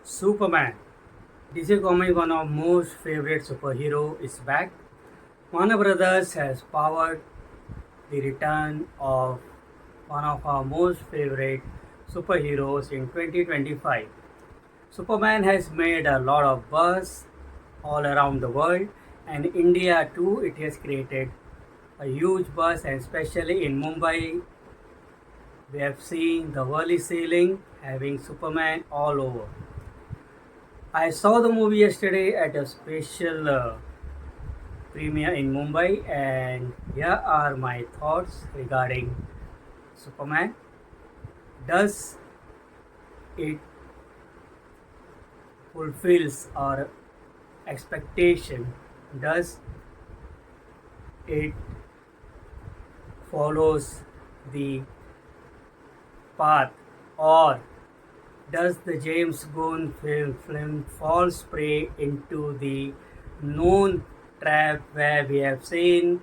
Superman. DC Comics, one of most favorite superhero, is back. Warner Brothers has powered the return of one of our most favorite superheroes in 2025. Superman has made a lot of buzz all around the world, and India too. It has created a huge buzz, and especially in Mumbai, we have seen the worldly ceiling having Superman all over. I saw the movie yesterday at a special premiere in Mumbai, and here are my thoughts regarding Superman. Does it fulfills our expectation? Does it follows the path, or does the James Gunn film falls prey into the known trap where we have seen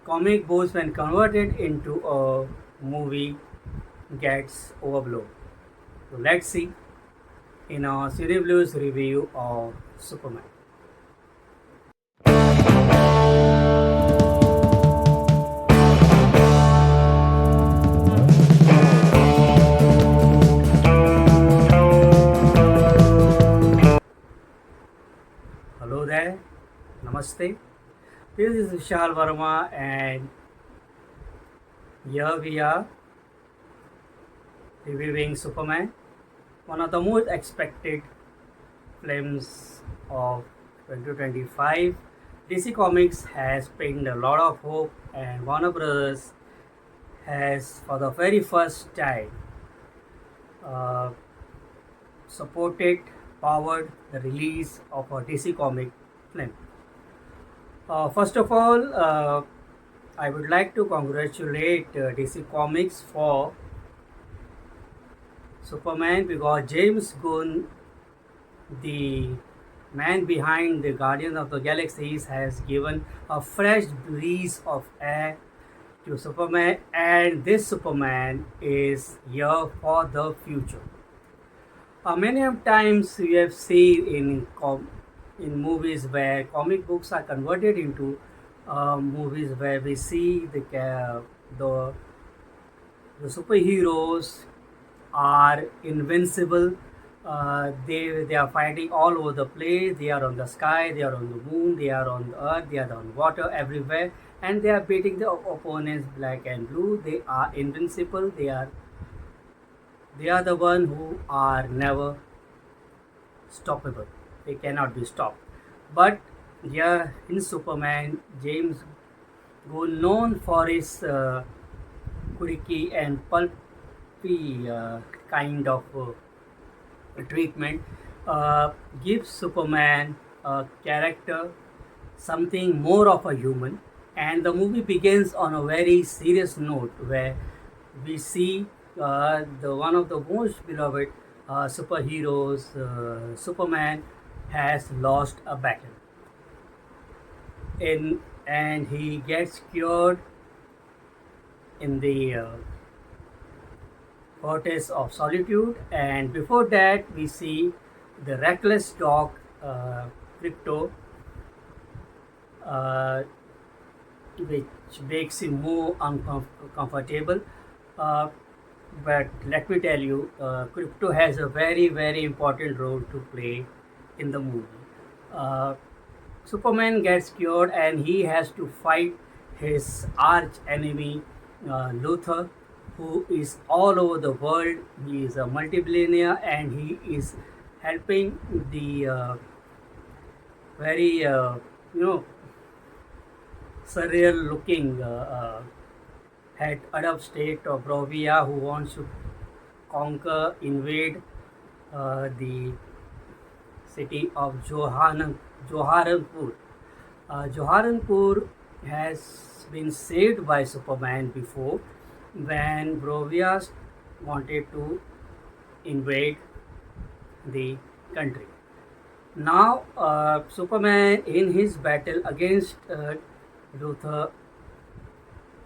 comic books when converted into a movie gets overblown? So let's see in our Cine Blues review of Superman. Hello there, Namaste. This is Vishal Verma, and here we are reviewing Superman, one of the most expected films of 2025. DC Comics has pinned a lot of hope, and Warner Brothers has, for the very first time, uh, supported, powered the release of a DC comic film. First of all, I would like to congratulate DC Comics for Superman, because James Gunn, the man behind the Guardians of the Galaxies, has given a fresh breeze of air to Superman, and this Superman is here for the future. Many of times we have seen in movies where comic books are converted into movies where we see the superheroes are invincible. They are fighting all over the place. They are on the sky. They are on the moon. They are on the earth. They are on water everywhere, and they are beating the opponents black and blue. They are invincible. They are the one who are never stoppable. They cannot be stopped. But yeah, in Superman, James Gunn, known for his quirky and pulpy kind of treatment, gives Superman a character, something more of a human. And the movie begins on a very serious note where we see the one of the most beloved superheroes, Superman, has lost a battle. And he gets cured in the Fortress of Solitude. And before that, we see the reckless dog, Crypto, uh, which makes him more uncomfortable. Uh, but let me tell you, Crypto has a very, very important role to play in the movie. Uh, Superman gets cured, and he has to fight his arch enemy, Luthor, who is all over the world. He is a multi-billionaire, and he is helping the very you know surreal looking head Arab state of Brovia, who wants to conquer, invade the city of Joharampur. Joharampur has been saved by Superman before, when Brovia wanted to invade the country. Now, Superman, in his battle against Luthor,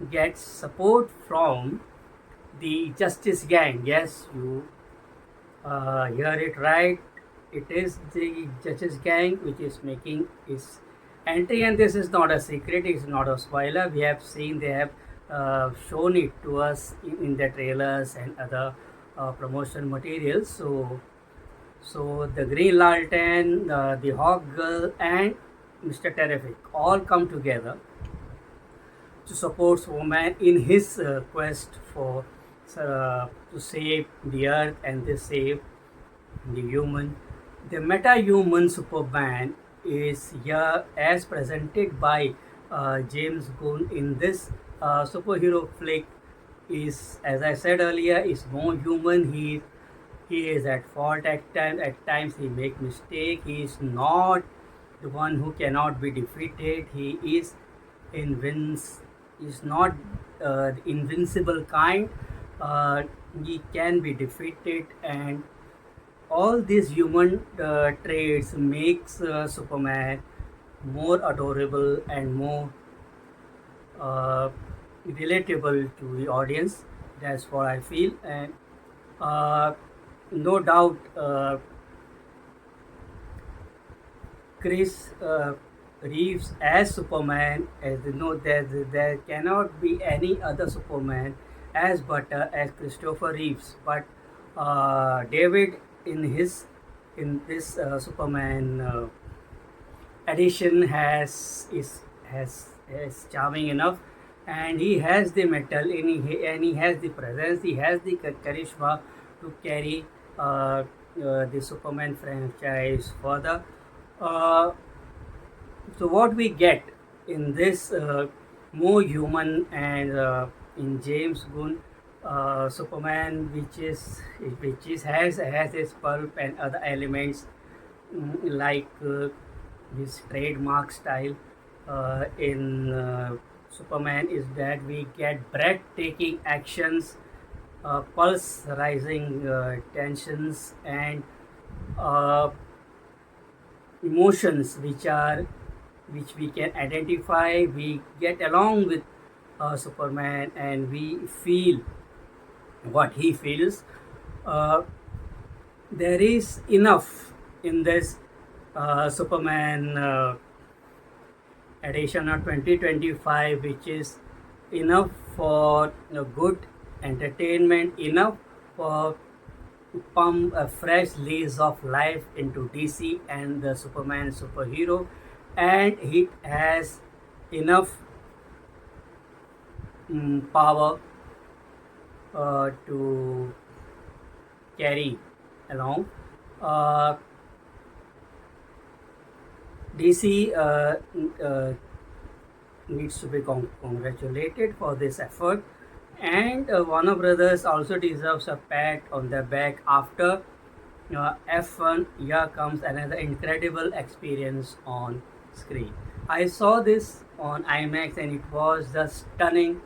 gets support from the Justice Gang. Yes, you hear it right. it is the Justice Gang which is making its entry, and this is not a secret, it's not a spoiler. We have seen, they have shown it to us in the trailers and other promotion materials. So the Green Lantern, the Hawk Girl, and Mr. Terrific all come together to support Superman in his quest for to save the Earth and to save the human. The meta-human Superman is here as presented by James Gunn in this superhero flick. Is, as I said earlier, is more human. He is at fault at times. At times he make mistake. He is not the one who cannot be defeated. He is is not the invincible kind. He can be defeated, and all these human traits makes Superman more adorable and more uh, relatable to the audience. That's what I feel, and no doubt, Chris Reeves as Superman, as you know, there cannot be any other Superman as better as Christopher Reeves. But David in this Superman edition has charming enough, and he has the metal, and he has the presence, he has the charisma to carry the Superman franchise further. Uh, so what we get in this more human and in James Gunn Superman, which is has its pulp and other elements, like his trademark style in Superman, is that we get breathtaking actions, pulse rising tensions, and uh, emotions which we can identify. We get along with Superman, and we feel what he feels. Uh, there is enough in this Superman edition of 2025, which is enough for good entertainment, enough for pump a fresh lease of life into DC and the Superman superhero, and it has enough power to carry along. Uh, DC needs to be congratulated for this effort, and Warner Brothers also deserves a pat on the back after F1. Here comes another incredible experience on screen. I saw this on IMAX, and it was just stunning,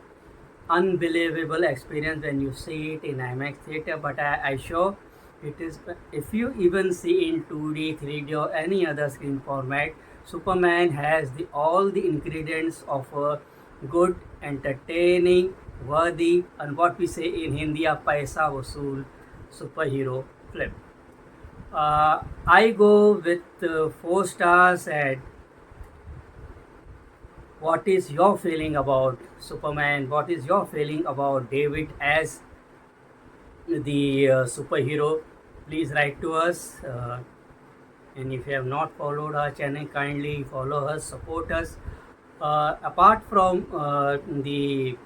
unbelievable experience when you see it in IMAX theater. But I sure it is, if you even see in 2D, 3D, or any other screen format, Superman has all the ingredients of a good, entertaining, worthy, and what we say in Hindi, a paisa vasool superhero film. I go with 4 stars. And what is your feeling about Superman? What is your feeling about David as the superhero? Please write to us. And if you have not followed our channel, kindly follow us, support us. Apart from the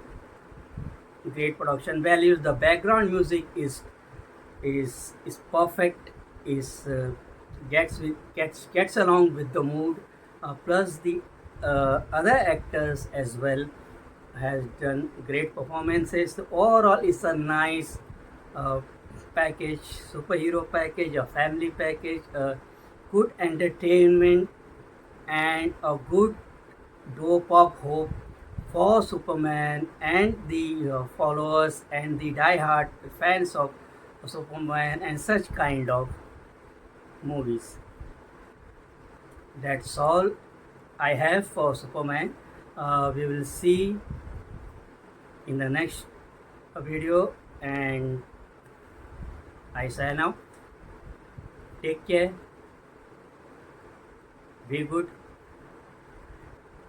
great production values, the background music is perfect. Is gets along with the mood. Plus the other actors as well has done great performances. So overall, it's a nice uh, package, superhero package, a family package, a good entertainment, and a good dope of hope for Superman and the followers and the die-hard fans of Superman and such kind of movies. That's all I have for Superman. We will see in the next video, and I sign out. Take care. Be good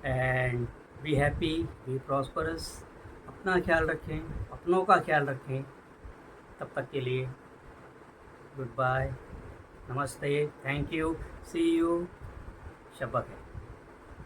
and be happy, be prosperous. अपना ख्याल रखें, अपनों का ख्याल रखें। तब तक के लिए गुड बाय, नमस्ते, थैंक यू, सी यू, शब्बा खैर।